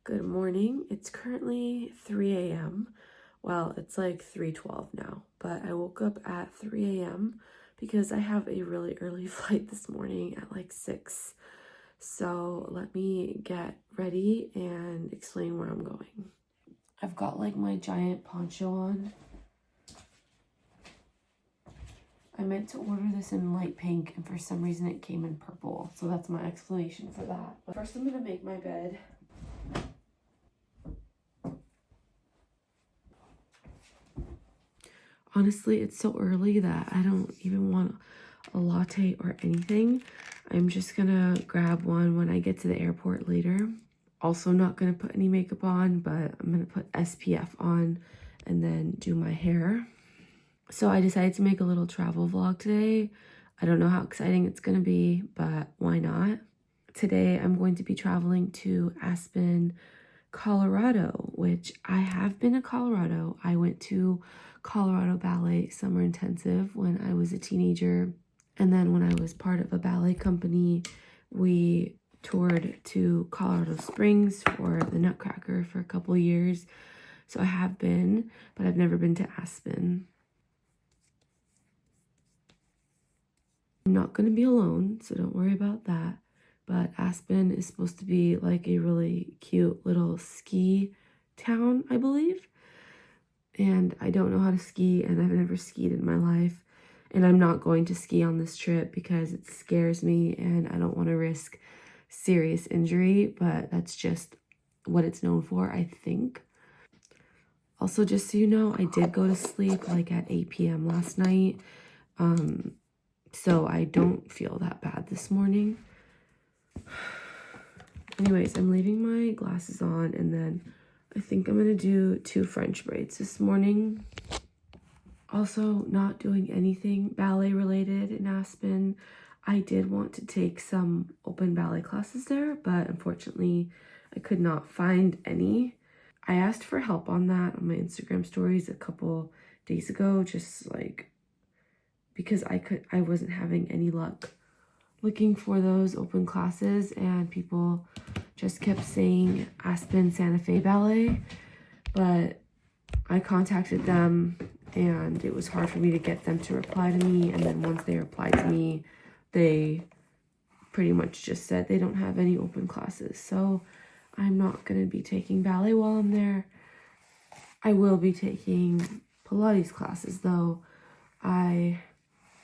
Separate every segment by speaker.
Speaker 1: Good morning. It's currently 3 a.m. Well, it's like 3:12 now, but I woke up at 3 a.m. because I have a really early flight this morning at like 6. So let me get ready and explain where I'm going. I've got like my giant poncho on. I meant to order this in light pink and for some reason it came in purple. So that's my explanation for that. But first I'm gonna make my bed. Honestly, it's so early that I don't even want a latte or anything. I'm just gonna grab one when I get to the airport later. Also not gonna put any makeup on, but I'm gonna put SPF on and then do my hair. So I decided to make a little travel vlog today. I don't know how exciting it's gonna be, but why not? Today I'm going to be traveling to Aspen, Colorado, which I have been to Colorado. I went to Colorado Ballet Summer Intensive when I was a teenager. And then when I was part of a ballet company, we toured to Colorado Springs for the Nutcracker for a couple years. So I have been, but I've never been to Aspen. I'm not going to be alone, so don't worry about that. But Aspen is supposed to be like a really cute little ski town, I believe. And I don't know how to ski, and I've never skied in my life. And I'm not going to ski on this trip because it scares me and I don't want to risk serious injury, but that's just what it's known for, I think. Also, just so you know, I did go to sleep like at 8 p.m. last night. So I don't feel that bad this morning. Anyways, I'm leaving my glasses on and then I think I'm gonna do 2 French braids this morning. Also, not doing anything ballet related in Aspen. I did want to take some open ballet classes there, but unfortunately I could not find any. I asked for help on that on my Instagram stories a couple days ago, just like because I wasn't having any luck looking for those open classes, and people just kept saying Aspen Santa Fe Ballet, but I contacted them and it was hard for me to get them to reply to me, and then once they replied to me, they pretty much just said they don't have any open classes. So I'm not going to be taking ballet while I'm there. I will be taking Pilates classes though. I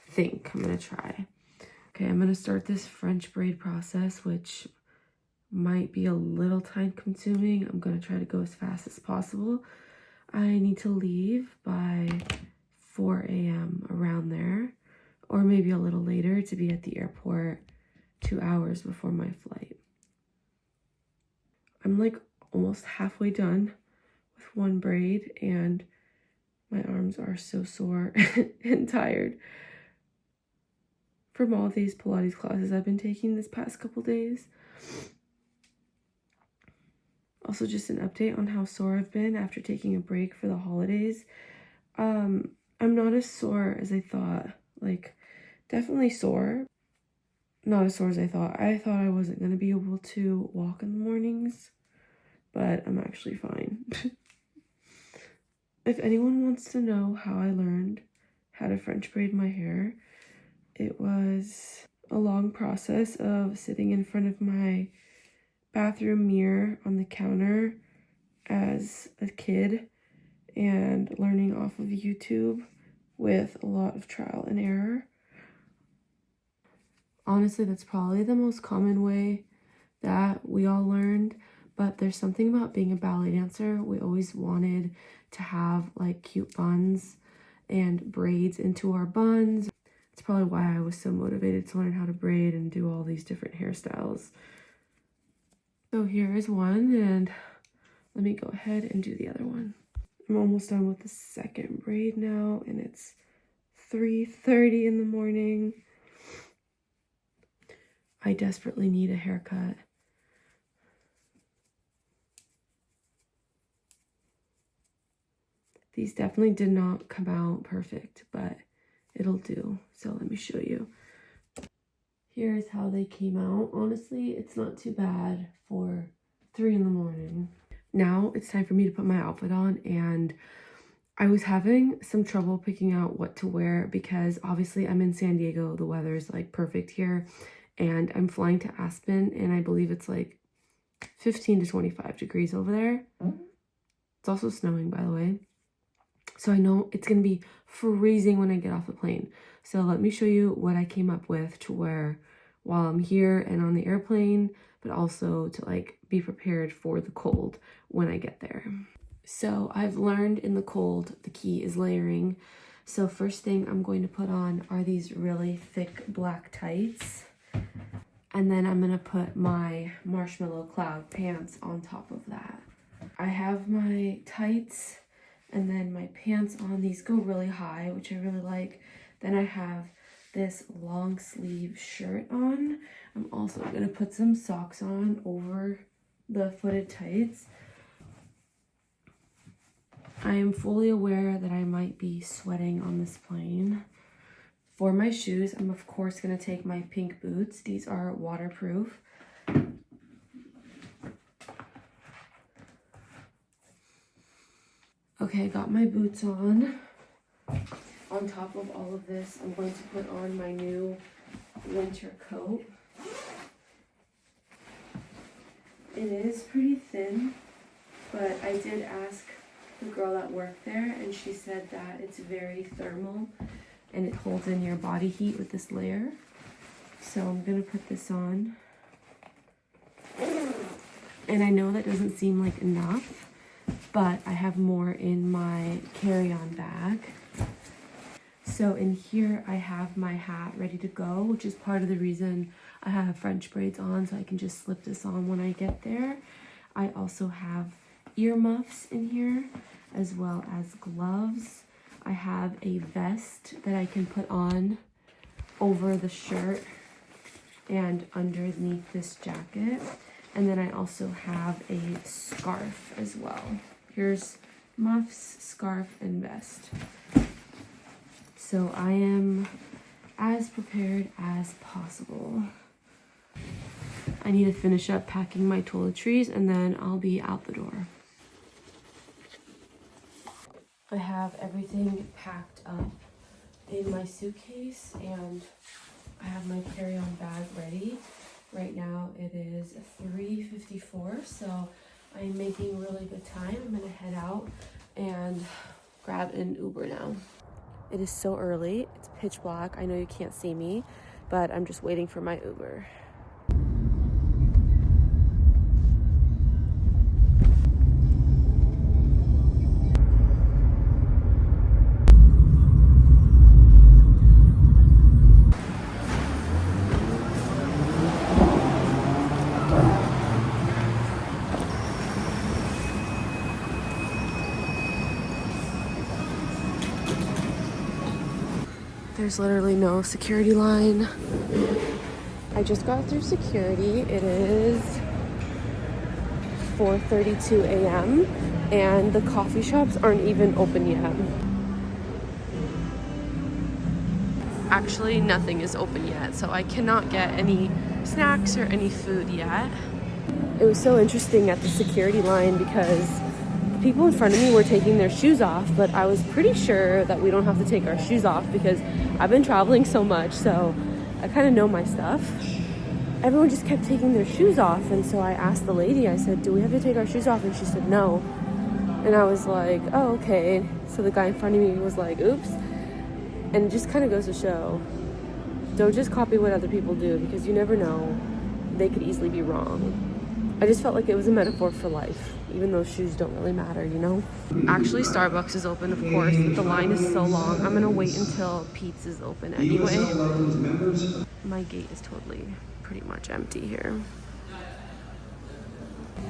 Speaker 1: think I'm going to try. Okay, I'm going to start this French braid process, which might be a little time consuming. I'm going to try to go as fast as possible. I need to leave by 4 a.m. around there, or maybe a little later to be at the airport 2 hours before my flight. I'm like almost halfway done with one braid and my arms are so sore and tired from all these Pilates classes I've been taking this past couple days. Also, just an update on how sore I've been after taking a break for the holidays. I'm not as sore as I thought. Like, definitely sore. Not as sore as I thought. I thought I wasn't going to be able to walk in the mornings, but I'm actually fine. If anyone wants to know how I learned how to French braid my hair, it was a long process of sitting in front of my bathroom mirror on the counter as a kid and learning off of YouTube with a lot of trial and error. Honestly, that's probably the most common way that we all learned, but there's something about being a ballet dancer. We always wanted to have like cute buns and braids into our buns. It's probably why I was so motivated to learn how to braid and do all these different hairstyles. So here is one, and let me go ahead and do the other one. I'm almost done with the second braid now, and it's 3:30 in the morning. I desperately need a haircut. These definitely did not come out perfect, but it'll do. So let me show you. Here's how they came out. Honestly, it's not too bad for 3 in the morning. Now it's time for me to put my outfit on, and I was having some trouble picking out what to wear because obviously I'm in San Diego. The weather is like perfect here, and I'm flying to Aspen, and I believe it's like 15 to 25 degrees over there. It's also snowing, by the way. So I know it's going to be freezing when I get off the plane. So let me show you what I came up with to wear while I'm here and on the airplane, but also to like be prepared for the cold when I get there. So I've learned in the cold, the key is layering. So first thing I'm going to put on are these really thick black tights. And then I'm gonna put my marshmallow cloud pants on top of that. I have my tights and then my pants on. These go really high, which I really like. Then I have this long sleeve shirt on. I'm also gonna put some socks on over the footed tights. I am fully aware that I might be sweating on this plane. For my shoes, I'm of course going to take my pink boots. These are waterproof. Okay, I got my boots on. On top of all of this, I'm going to put on my new winter coat. It is pretty thin, but I did ask the girl that worked there, and she said that it's very thermal and it holds in your body heat with this layer. So I'm gonna put this on. And I know that doesn't seem like enough, but I have more in my carry-on bag. So in here I have my hat ready to go, which is part of the reason I have French braids on, so I can just slip this on when I get there. I also have earmuffs in here, as well as gloves. I have a vest that I can put on over the shirt and underneath this jacket. And then I also have a scarf as well. Here's muffs, scarf, and vest. So I am as prepared as possible. I need to finish up packing my toiletries and then I'll be out the door. I have everything packed up in my suitcase and I have my carry-on bag ready. Right now it is 3:54, so I'm making really good time. I'm gonna head out and grab an Uber now. It is so early, it's pitch black. I know you can't see me, but I'm just waiting for my Uber. There's literally no security line. I just got through security. It is 4:32 a.m. and the coffee shops aren't even open yet. Actually, nothing is open yet, so I cannot get any snacks or any food yet. It was so interesting at the security line because people in front of me were taking their shoes off, but I was pretty sure that we don't have to take our shoes off because I've been traveling so much, so I kind of know my stuff. Everyone just kept taking their shoes off, and so I asked the lady, I said, do we have to take our shoes off? And she said no. And I was like, oh, okay. So the guy in front of me was like, oops. And it just kind of goes to show, don't just copy what other people do because you never know. They could easily be wrong. I just felt like it was a metaphor for life, even though shoes don't really matter, you know? Actually, Starbucks is open, of course. The line is so long. I'm gonna wait until Pete's is open anyway. My gate is totally pretty much empty here.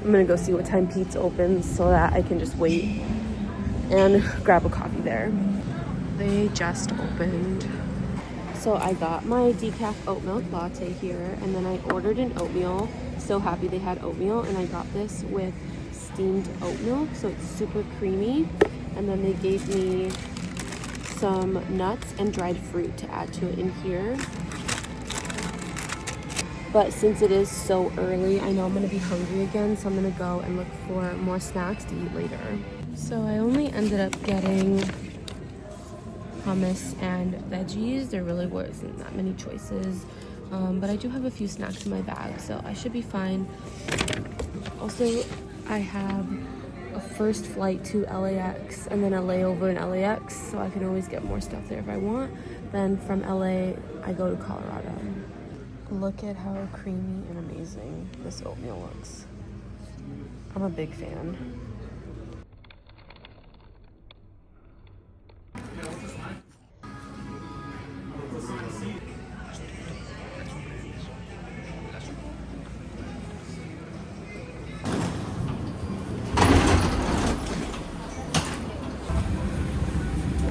Speaker 1: I'm gonna go see what time Pete's opens so that I can just wait and grab a coffee there. They just opened. So I got my decaf oat milk latte here, and then I ordered an oatmeal. So happy they had oatmeal, and I got this with steamed oat milk, so it's super creamy. And then they gave me some nuts and dried fruit to add to it in here. But since it is so early, I know I'm gonna be hungry again, so I'm gonna go and look for more snacks to eat later. So I only ended up getting hummus and veggies. There really wasn't that many choices, but I do have a few snacks in my bag, so I should be fine. Also, I have a first flight to LAX and then a layover in LAX, so I can always get more stuff there if I want. Then from LA, I go to Colorado. Look at how creamy and amazing this oatmeal looks. I'm a big fan.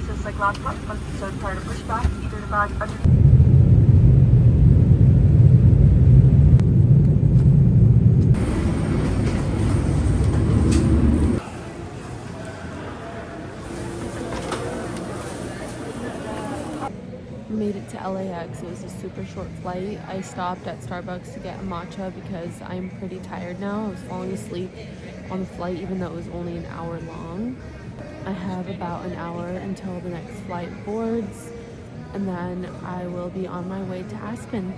Speaker 2: Just like last month, once the stone started to push back, either the bag under.
Speaker 1: Made it to LAX. It was a super short flight. I stopped at Starbucks to get a matcha because I'm pretty tired now. I was falling asleep on the flight even though it was only an hour long. I have about an hour until the next flight boards, and then I will be on my way to Aspen.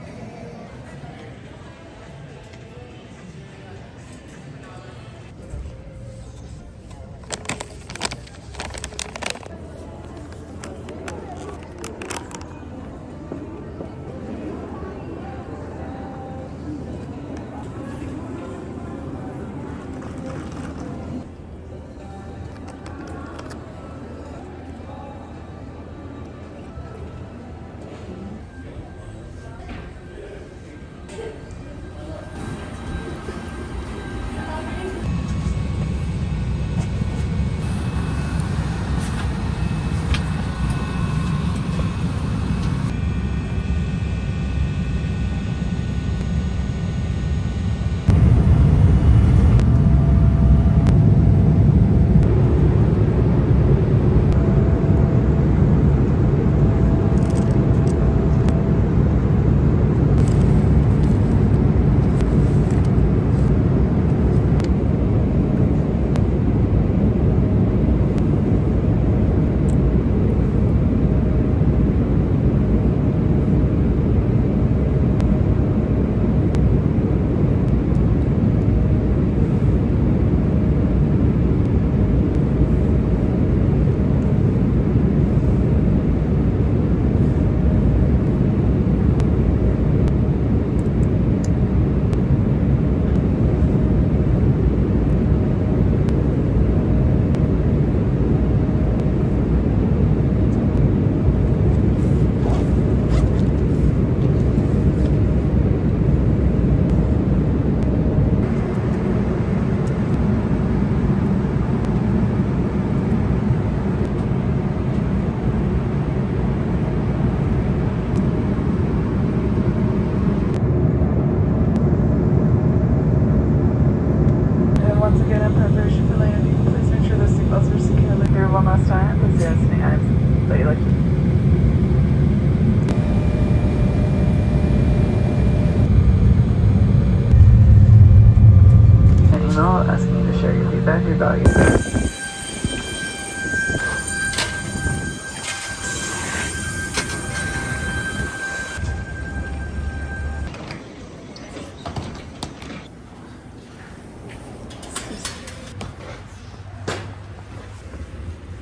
Speaker 2: Asking you to share your feedback regarding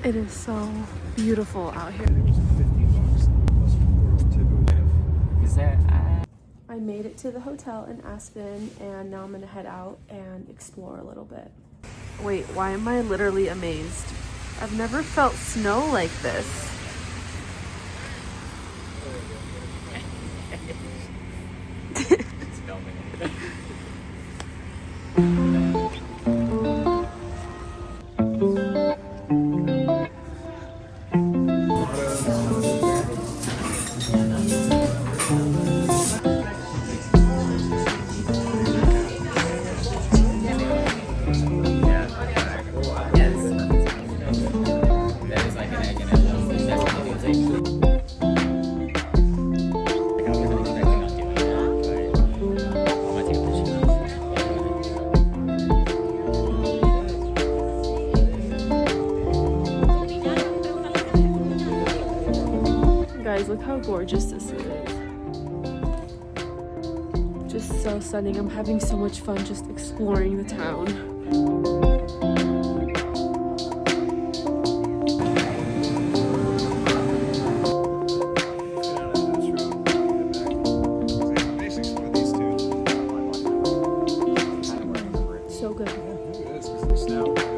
Speaker 1: It is so beautiful out here. I made it to the hotel in Aspen, and now I'm gonna head out and explore a little bit. Wait, why am I literally amazed? I've never felt snow like this. how gorgeous this is. Just so stunning. I'm having so much fun just exploring the town. So good.
Speaker 3: It is, 'cause this now